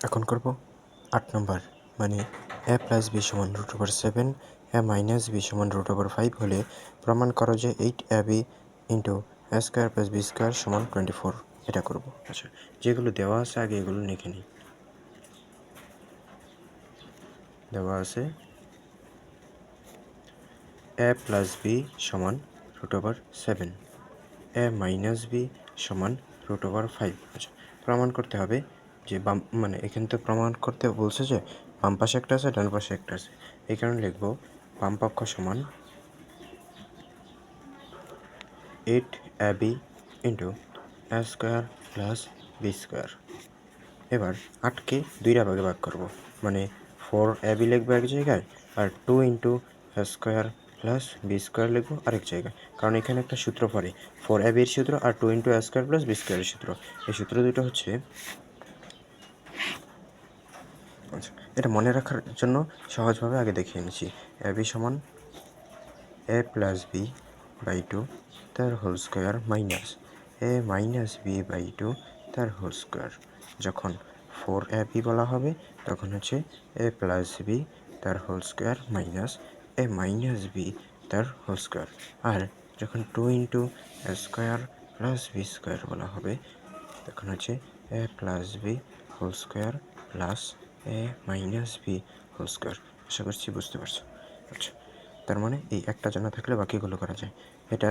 এখন করব 8 নম্বর, মানে a প্লাস b সমান √7, a মাইনাস b সমান √5 হলে প্রমাণ করো যে 8ab into a square plus b square সমান 24। এটা করব। আচ্ছা, যেগুলো দেওয়া আছে আগে এগুলো লিখে নিই। দেওয়া আছে a প্লাস b সমান √7, a মাইনাস b সমান √5। আচ্ছা, প্রমাণ করতে হবে যে মানে এখানে তো প্রমাণ করতে বলছে যে বাম পাশে একটা আছে, ডান পাশে একটা আছে। এই কারণে লিখব বাম পক্ষ সমান 8ab into a square plus b square. এবার 8কে 2টা ভাগে ভাগ করব, মানে 4ab লিখবো এক জায়গায়, আর 2 into a square plus b square লিখবো আরেক জায়গায়। কারণ এখানে একটা সূত্র পড়ে, 4ab এর সূত্র আর 2 into a square plus b স্কোয়ারের সূত্র। এই সূত্র দুটো হচ্ছে, আচ্ছা, এটা মনে রাখার জন্য সহজভাবে আগে দেখিয়ে নিচ্ছি। ab সমান a প্লাস b বাই 2 তার whole square minus a minus b by 2 তার হোল স্কোয়ার। যখন 4ab বলা হবে তখন হচ্ছে a প্লাস b তার whole square minus a minus b তার হোল স্কোয়ার। আর যখন 2 into a square plus b square বলা হবে তখন হচ্ছে a plus b whole square plus a minus b whole square. আশা করছি বুঝতে পারছো। আচ্ছা, তার মানে এই একটা জানা থাকলে বাকিগুলো করা যায়। এটা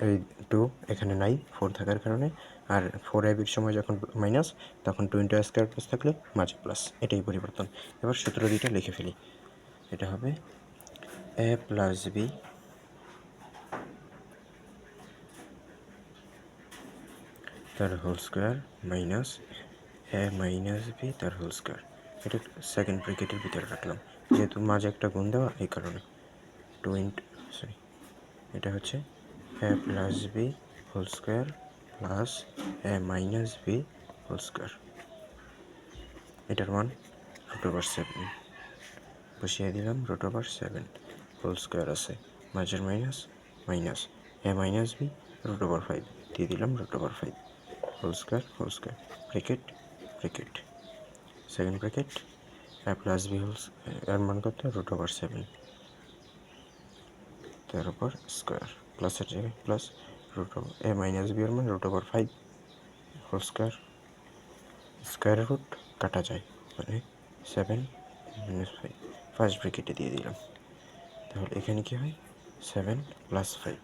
এই 2 এখানে নাই 4 থাকার কারণে, আর 4ab এর সময় যখন মাইনাস তখন 2 ইন্টু a স্কোয়ার প্লাস থাকলে মাঝে প্লাস, এটাই পরিবর্তন। এবার সূত্র দুইটা লিখে ফেলি। এটা হবে a প্লাস b তার whole square minus a minus b তার হোল স্কোয়ার। এটা সেকেন্ড ব্র্যাকেটের ভিতরে রাখলাম, যেহেতু মাঝে একটা গুণ দেওয়া এই কারণে। 2 ইন্টু এটা হচ্ছে a plus b whole square plus a minus b whole square. এটার মান √7 বসিয়ে দিলাম। √7 হোল স্কোয়ার আছে, মাঝের minus minus a minus b √5 দিয়ে দিলাম। √5 whole square bracket bracket second bracket a plus b whole এর মান কত? √7 তার উপর স্কোয়ার, প্লাসের জায়গায় প্লাস a মাইনাস b এর মান √5 হোল স্কোয়ার। স্কোয়ার রুট কাটা যায়, মানে 7 - 5 ফার্স্ট ব্র্যাকেটে দিয়ে দিলাম। তাহলে এখানে কি হয়? 7 + 5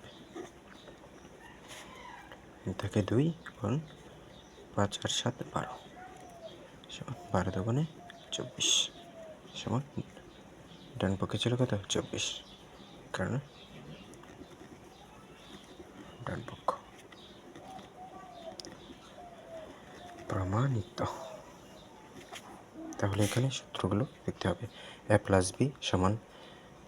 থাকে 2 গুণ 5 আর 7 12 সমান 12 দুগুণে 24 সমান ডান পক্ষে ছিল কত? 24, কারণ ডান পক্ষ প্রমাণিত। তাহলে এখানে সূত্রগুলো লিখতে হবে। a প্লাস b সমান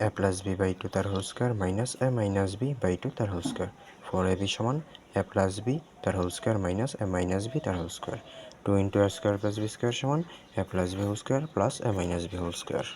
a প্লাস b বাই 2 তার whole square minus a minus b by 2 তার হোল স্কোয়ার। 4ab সমান a প্লাস b তার whole square minus a minus b তার whole square. 2 into a square plus b square সমান a plus b whole square plus a minus b whole square.